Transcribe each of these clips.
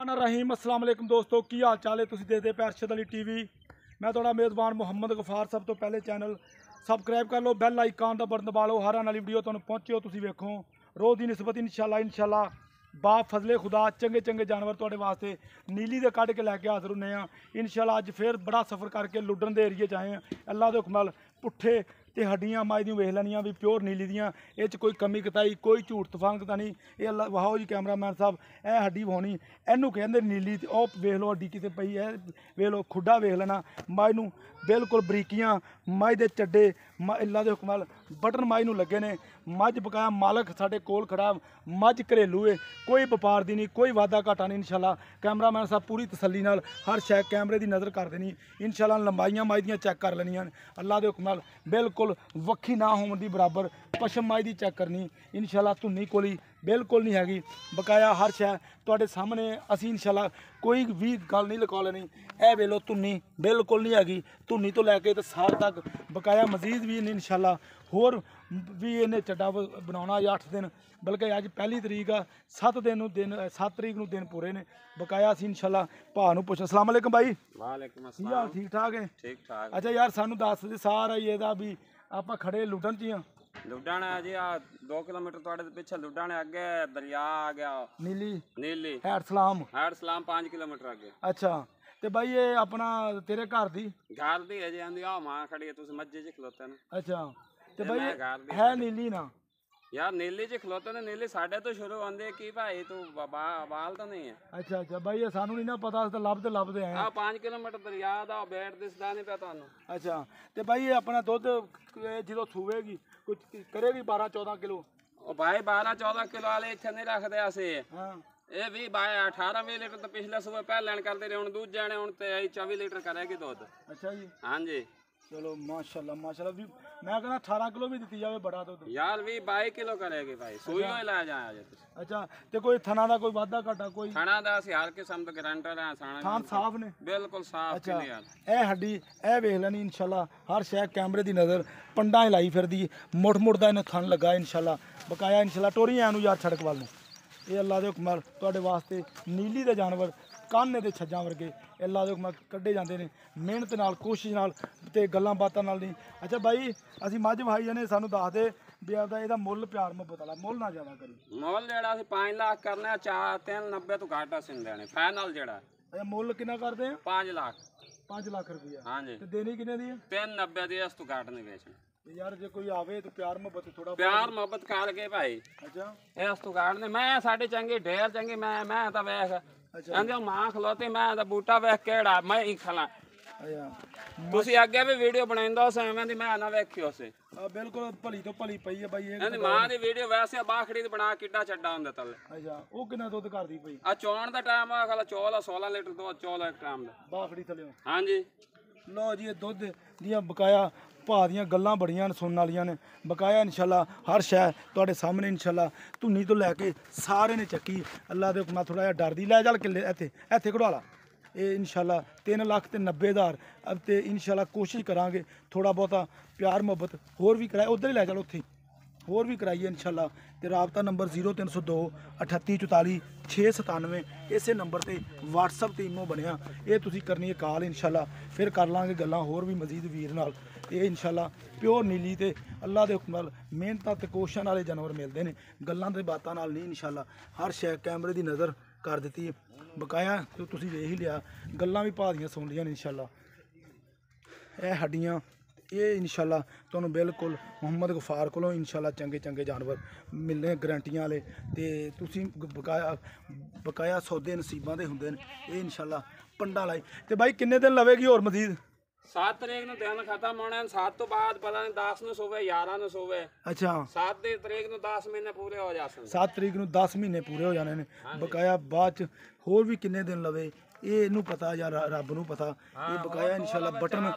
रहीम अस्सलाम वालेकुम दोस्तों की हाल चाल है तुसीं देखदे पे अरशद अली टीवी। मैं थोड़ा मेज़बान मुहम्मद गफार। सब तो पहले चैनल सबसक्राइब कर लो, बैल आइकन का बटन दबा लो, हर आने वाली वीडियो तुहानूं पहुँचे तुसीं वेखो। रोज़ की निस्बत इंशाल्लाह बा फजले खुदा चंगे चंगे जानवर तुहाडे वास्ते नीली दे कढ़ के लैके हाज़र होने इंशाल्लाह। अज फिर बड़ा सफ़र करके लुडन दे एरिए च आए हैं। अल्लाह दे हुक्म नाल पुट्ठे ते हड्डियां माई दी वेख लैनियां भी प्योर नीली दियां। ये कोई कमी कताई कोई झूठ तफांगता नहीं। ये अल्लाह वाहो जी कैमरामैन साहब, यह हड्डी वाहनी इनू कहते नीली। ओ वेख लो हड्डी किते पई है, वेख लो खुडा वेख लेना माई नू बिल्कुल बरीकियां माई दे चड्डे। अल्लाह दे हुक्म नाल बटन माई नू लगे ने। मझ बकाया मालक साडे कोल खड़ा, मझ घरेलू है, कोई व्यापार दी नहीं, कोई वादा घाटा नहीं। इंशाल्लाह कैमरामैन साहब पूरी तसल्ली नाल हर शै कैमरे की नज़र कर देनी। इंशाल्लाह लंबाइयां माई दियां चैक कर लेनियां अल्लाह दे हुक्म नाल बिल्कुल वक्खी ना होने की बराबर पशम माई की चैक करनी इंशाल्लाह। धुन्नी कोली बिल्कुल नहीं हैगी, बकाया हर शै तुहाडे सामने असी इंशाल्लाह कोई भी गल नहीं लुका लेनी। ए वेलो धुन्नी बिल्कुल नहीं हैगी, धुन्नी तो लैके तो साल तक बकाया मजीद भी इंशाल्लाह होर भी इन्हें चड्डा बनाना 8 दिन, बल्कि अज पहली तरीक आ 7 तरीक नूं दिन पूरे ने। बकाया असी इंशाल्लाह भा नूं पुछ। अस्सलाम वालेकुम भाई। वालेकुम की हाल ठीक ठाक है? ठीक ठाक। अच्छा यार सानू दस दे सारा ही ਇਹਦਾ भी ਆਪਾਂ खड़े लुडन च हाँ। लुडाना जी 2 किलोमीटर थोड़े पीछे लुडाने अगे दरिया आ गया नीली हैड सलाम 5 किलोमीटर अगे। अच्छा ते भाई ये अपना तेरे घर दी है जी आंदी आ मां खड़ी है तुसी मस्जिद च खलोते ने। अच्छा ते भाई है नीली ना यार नीली च खलोते ने। नीली साढ़े तो शुरू होंदी की भाई तू बाल तो नहीं है। अच्छा अच्छा भाई ये सानू नहीं ना पता, अस तो लभदे आए हां 5 किलोमीटर दरिया दा बैठ दिसदा नहीं पिया तुहानू। अच्छा ते भाई ये अपना दुध जो सूवेगी कुछ करेगी 12-14 किलो? ओ भाई 12-14 किलो वाले इत्थे नहीं रखदे असी। हां ये भी 18-20 लीटर तो पिछले सुबह पहले करते रहे, हुण दूजे ने हुण ते 24 लीटर करेगी दूध। अच्छा जी हां जी चलो माशाल्लाह माशाल्लाह भी मैं कहना 18 किलो भी दी जाए बड़ा दुध यार भी 22 किलो करेगी भाई सुई ही ला जाए अजे तुसी। अच्छा ते कोई थना दा कोई वादा घाटा कोई थना दा सी हर किस्म दा गारंटर है साना थान साफ ने बिल्कुल साफ। अच्छा ए हड्डी ए वेख लेनी इंशाल्लाह हर शै कैमरे दी नज़र पंडा लाई फिरदी मुठ मुठ दा इन्हें थन लगा इंशाल्लाह। बकाया इंशाल्लाह टोरियां नू यार सड़क वाल नू ये अल्लाह दे हुक्म नाल तुहाडे वास्ते नीली दे जानवर कान्ने दे छज्जां वर्गे अल्लाह दे हुक्म नाल कड्ढे जांदे ने मेहनत नाल कोशिश नाल ते गल्लां बातां नाल नहीं। अच्छा भाई असीं मझ भाई ने सानू दस दे भी आपदा ਇਹਦਾ ਮੁੱਲ प्यार ਮੁਹੱਬਤ वाला ਮੁੱਲ ना ज़्यादा करी। ਮੁੱਲ ਜਿਹੜਾ ਅਸੀਂ 5 ਲੱਖ ਕਰਨਾ 390 ਤੋਂ ਘੱਟ ਅਸੀਂ ਦੇਣੇ ਫਾਈਨਲ ਜਿਹੜਾ। अच्छा ਮੁੱਲ ਕਿੰਨਾ ਕਰਦੇ ਆ? 5 ਲੱਖ 5 ਲੱਖ रुपया। हाँ जी ਤੇ ਦੇਣੀ ਕਿੰਨੇ ਦੀ ਹੈ? 390 ਦੀ ਇਸ ਤੋਂ ਘੱਟ ਨਹੀਂ ਵੇਚਣੀ यार जे कोई आवे तो प्यार मोहब्बत थोड़ा प्यार मोहब्बत कर के भाई। अच्छा इस तो घाट ने मैं साडी चंगी ढेर चंगी मैं तो वेख कहंदे मां खलोती मैं तो बूटा वेख केड़ा मैं ही खला। अच्छा तुसी आगे भी वीडियो बनाइंदा उस एवें दी मैं ना वेखियो से बिल्कुल भली तो भली पई है भाई। कहंदी मां दी वीडियो वैसे बाखड़ी दी बना किड्डा छड्डा हुंदा तले। अच्छा ओ कितना दुध करदी पई? आ चौण दा टाइम आ खला 16 लीटर दो 14 एक टाइम दा बाखड़ी थले। हां जी लो जी ये दुध दियां बकाया भा दियां गल्लां बड़ियां सुनने वालियां ने। बकाया इंशाल्लाह हर शै तुहाडे सामने इंशाल्लाह धुन्नी तो लैके सारे ने चक्की। अल्लाह दे हुक्म नाल थोड़ा जिहा डरदी लै चल किले इत्थे कढवा ला ये इंशाल्लाह 3,90,000 ते इंशाल्लाह कोशिश करांगे थोड़ा बहुता प्यार मुहब्बत होर भी कराए उधर ही लै चल उत्थे होर भी कराइए इंशाल्लाह। ते राबता नंबर 0302 38 44 697 इसे नंबर ते WhatsApp ते इमो बनया ये तुसी करनी है कॉल इंशाल्लाह फिर कर लांगे गल्लां होर भी मजीद वीर नाल। ये इंशाल्लाह प्योर नीली ते अल्लाह दे हुक्म नाल मेहनत ते कोशिशां वाले जानवर मिलते हैं गल्लां ते बातां नाल नहीं। इंशाल्लाह हर शै कैमरे की नज़र कर दी बकाया तो तुसी वेख ही लिया गल्लां भी भा दियां सुन लियां इंशाल्लाह। ये हड्डियां ये इंशाल्लाह तुहानूं बिल्कुल मुहम्मद गफार कोलों इंशाल्लाह चंगे चंगे जानवर मिलने गारंटियां वाले ते तुसी बकाया सौदे नसीबां दे हुंदे ने। ये इंशाल्लाह पंडा लाई ते भाई किन्ने दिन लवेगी और मजीद? 7 तरीक ਨੂੰ ਦਿਨ ਖਤਮ ਹੋਣਾ 7 ਤੋਂ ਬਾਅਦ ਪਤਾ ਨਹੀਂ 10 ਨੂੰ ਸੋਵੇ 11 ਨੂੰ ਸੋਵੇ। ਅੱਛਾ 7 ਦੀ ਤਰੀਕ ਨੂੰ 10 ਮਹੀਨੇ ਪੂਰੇ ਹੋ ਜਾਸਨ। 7 ਤਰੀਕ ਨੂੰ 10 ਮਹੀਨੇ ਪੂਰੇ ਹੋ ਜਾਣੇ ਨੇ। ਬਕਾਇਆ ਬਾਅਦ ਚ ਹੋਰ ਵੀ ਕਿੰਨੇ ਦਿਨ ਲਵੇ ਇਹ ਇਹਨੂੰ ਪਤਾ ਜਾਂ ਰੱਬ ਨੂੰ ਪਤਾ। ਇਹ ਬਕਾਇਆ ਇੰਸ਼ਾਅੱਲਾ ਬਟਨ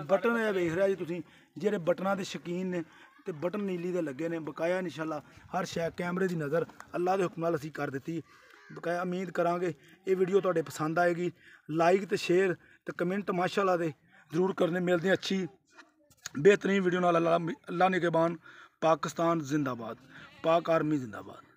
ਬਟਨ ਇਹ ਵੇਖ ਰਿਹਾ ਜੀ ਤੁਸੀਂ ਜਿਹੜੇ ਬਟਨਾਂ ਦੇ ਸ਼ੌਕੀਨ ਨੇ ਤੇ ਬਟਨ ਨੀਲੀ ਦੇ ਲੱਗੇ ਨੇ। ਬਕਾਇਆ ਇੰਸ਼ਾਅੱਲਾ ਹਰ ਸ਼ੈ ਕੈਮਰੇ ਦੀ ਨਜ਼ਰ ਅੱਲਾ ਦੇ ਹੁਕਮ ਨਾਲ ਅਸੀਂ ਕਰ ਦਿੱਤੀ। बकाया उम्मीद करांगे ये वीडियो तुहाडे पसंद आएगी। लाइक तो शेयर तो कमेंट माशाअल्लाह दे जरूर करने। मिलते हैं अच्छी बेहतरीन वीडियो नाल। अल्लाह निगहबान। पाकिस्तान जिंदाबाद। पाक आर्मी जिंदाबाद।